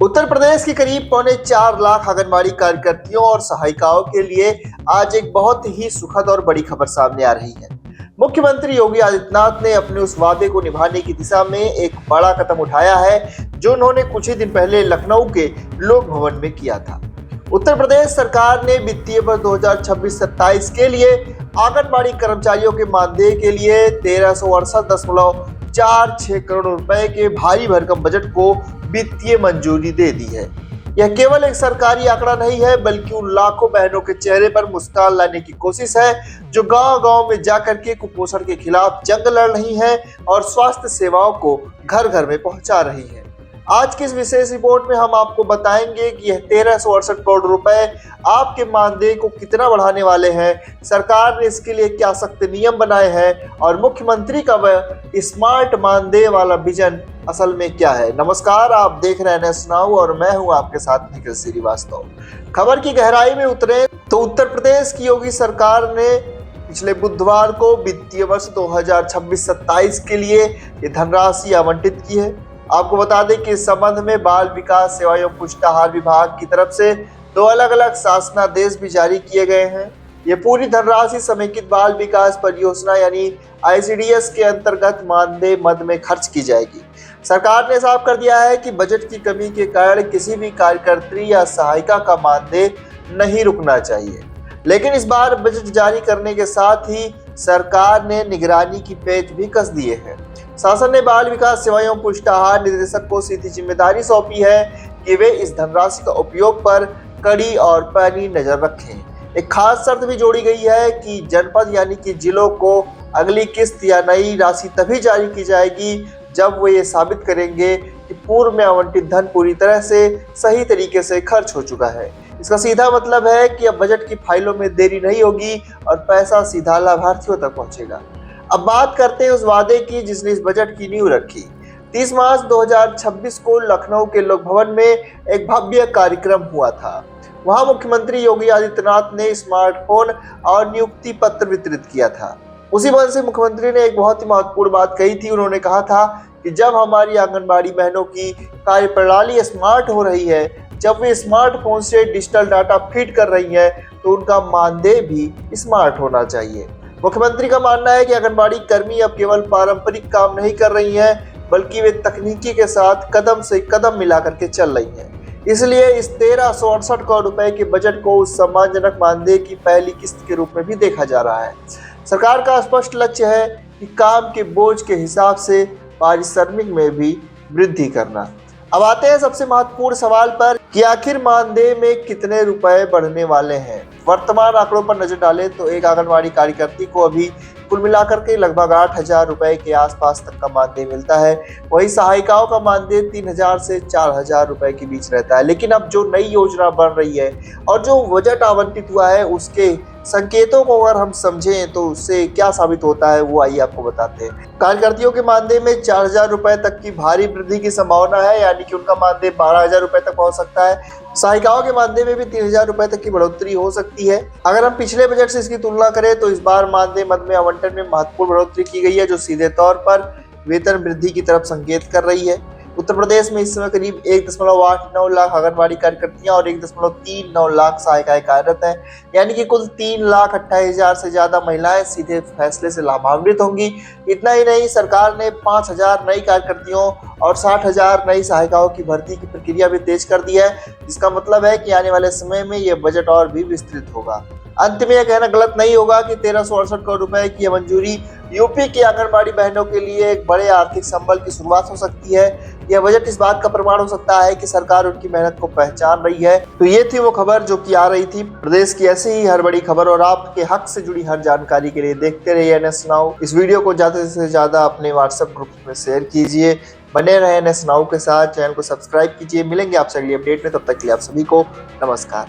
उत्तर प्रदेश की करीब 4.25 लाख आंगनबाड़ी कार्यकर्तियों और सहायिकाओं के लिए आज एक बहुत ही सुखद और बड़ी खबर सामने आ रही है। मुख्यमंत्री योगी आदित्यनाथ ने अपने उस वादे को निभाने की दिशा में एक बड़ा कदम उठाया है, जो उन्होंने कुछ ही दिन पहले लखनऊ के लोक भवन में किया था। उत्तर प्रदेश सरकार ने वित्तीय वर्ष 2026-27 के लिए आंगनबाड़ी कर्मचारियों के मानदेय के लिए 1368.46 करोड़ रुपए के भारी भरकम बजट को वित्तीय मंजूरी दे दी है। यह केवल एक सरकारी आंकड़ा नहीं है, बल्कि उन लाखों बहनों के चेहरे पर मुस्कान लाने की कोशिश है जो गांव-गांव में जाकर के कुपोषण के खिलाफ जंग लड़ रही हैं और स्वास्थ्य सेवाओं को घर घर में पहुंचा रही हैं। आज की इस विशेष रिपोर्ट में हम आपको बताएंगे कि यह 1368 करोड़ रुपए आपके मानदेय को कितना बढ़ाने वाले हैं, सरकार ने इसके लिए क्या सख्त नियम बनाए हैं और मुख्यमंत्री का वह स्मार्ट मानदेय वाला विजन असल में क्या है। नमस्कार, आप देख रहे हैं NS नाउ और मैं हूं आपके साथ निखिल श्रीवास्तव। खबर की गहराई में उतरे तो उत्तर प्रदेश की योगी सरकार ने पिछले बुधवार को वित्तीय वर्ष 2026-27 के लिए ये धनराशि आवंटित की है। आपको बता दें कि इस संबंध में बाल विकास सेवा एवं पुष्टाहार विभाग की तरफ से 2 अलग-अलग शासनादेश भी जारी किए गए हैं। ये पूरी धनराशि समेकित बाल विकास परियोजना यानी ICDS के अंतर्गत मानदेय मद में खर्च की जाएगी। सरकार ने साफ कर दिया है कि बजट की कमी के कारण किसी भी कार्यकर्त्री या सहायिका का मानदेय नहीं रुकना चाहिए, लेकिन इस बार बजट जारी करने के साथ ही सरकार ने निगरानी की पेच भी कस दिए हैं। शासन ने बाल विकास सेवा एवं पुष्टाहार निदेशक को सीधी जिम्मेदारी सौंपी है कि वे इस धनराशि का उपयोग पर कड़ी और पैनी नजर रखें। एक खास शर्त भी जोड़ी गई है कि जनपद यानी कि जिलों को अगली किस्त या नई राशि तभी जारी की जाएगी जब वो ये साबित करेंगे कि पूर्व में आवंटित धन पूरी तरह से सही तरीके से खर्च हो चुका है। इसका सीधा मतलब है कि अब बजट की फाइलों में देरी नहीं होगी और पैसा सीधा लाभार्थियों तक पहुंचेगा। अब बात करते हैं उस वादे की जिसने इस बजट की नींव रखी। 30 मार्च 2026 को लखनऊ के लोक भवन में एक भव्य कार्यक्रम हुआ था। वहां मुख्यमंत्री योगी आदित्यनाथ ने स्मार्टफोन और नियुक्ति पत्र वितरित किया था। उसी वजह से मुख्यमंत्री ने एक बहुत ही महत्वपूर्ण बात कही थी। उन्होंने कहा था कि जब हमारी आंगनबाड़ी बहनों की कार्यप्रणाली स्मार्ट हो रही है, जब वे स्मार्टफोन से डिजिटल डाटा फीड कर रही है, तो उनका मानदेय भी स्मार्ट होना चाहिए। मुख्यमंत्री का मानना है कि आंगनबाड़ी कर्मी अब केवल पारंपरिक काम नहीं कर रही हैं, बल्कि वे तकनीकी के साथ कदम से कदम मिला करके चल रही हैं। इसलिए इस 1368 करोड़ रुपए के बजट को उस सम्मानजनक मानदेय की पहली किस्त के रूप में भी देखा जा रहा है। सरकार का स्पष्ट लक्ष्य है कि काम के बोझ के हिसाब से पारिश्रमिक में भी वृद्धि करना। अब आते हैं सबसे महत्वपूर्ण सवाल पर कि आखिर मानदेय में कितने रुपए बढ़ने वाले हैं। वर्तमान आंकड़ों पर नजर डालें तो एक आंगनबाड़ी कार्यकर्ती को अभी कुल मिलाकर के लगभग 8,000 रुपए के आसपास तक का मानदेय मिलता है। वहीं सहायिकाओं का मानदेय 3,000 से 4,000 रुपए के बीच रहता है। लेकिन अब जो नई योजना बन रही है और जो बजट आवंटित हुआ है, उसके संकेतों को अगर हम समझें तो उससे क्या साबित होता है, वो आइए आपको बताते हैं। कार्यकर्तियों के मानदेय में 4,000 रुपए तक की भारी वृद्धि की संभावना है, यानी कि उनका मानदेय 12,000 रुपए तक पहुंच सकता है। सहायिकाओं के मानदेय में भी 3,000 रुपए तक की बढ़ोतरी हो सकती है। अगर हम पिछले बजट से इसकी तुलना करें तो इस बार मानदेय मद में आवंटन में महत्वपूर्ण बढ़ोतरी की गई है, जो सीधे तौर पर वेतन वृद्धि की तरफ संकेत कर रही है। उत्तर प्रदेश में इस समय करीब 1.89 लाख आंगनबाड़ी कार्यकर्तियां और 1.39 लाख सहायिकाएं कार्यरत हैं, यानी कि कुल 3,28,000 से ज्यादा महिलाएं सीधे फैसले से लाभान्वित होंगी। इतना ही नहीं, सरकार ने 5,000 नई कार्यकर्तियों और 60,000 नई सहायिकाओं की भर्ती की प्रक्रिया भी तेज कर दी है, जिसका मतलब है कि आने वाले समय में यह बजट और भी विस्तृत होगा। अंत में यह कहना गलत नहीं होगा कि 1368 करोड़ रुपए की मंजूरी यूपी की आंगनबाड़ी बहनों के लिए एक बड़े आर्थिक संबल की शुरुआत हो सकती है। यह बजट इस बात का प्रमाण हो सकता है कि सरकार उनकी मेहनत को पहचान रही है। तो ये थी वो खबर जो कि आ रही थी। प्रदेश की ऐसी ही हर बड़ी खबर और आपके हक से जुड़ी हर जानकारी के लिए देखते रहिए NS नाउ। इस वीडियो को ज्यादा से ज्यादा अपने व्हाट्सएप ग्रुप में शेयर कीजिए। बने रहे NS नाउ के साथ, चैनल को सब्सक्राइब कीजिए। मिलेंगे आपसे अगली अपडेट में, तब तक के लिए आप सभी को नमस्कार।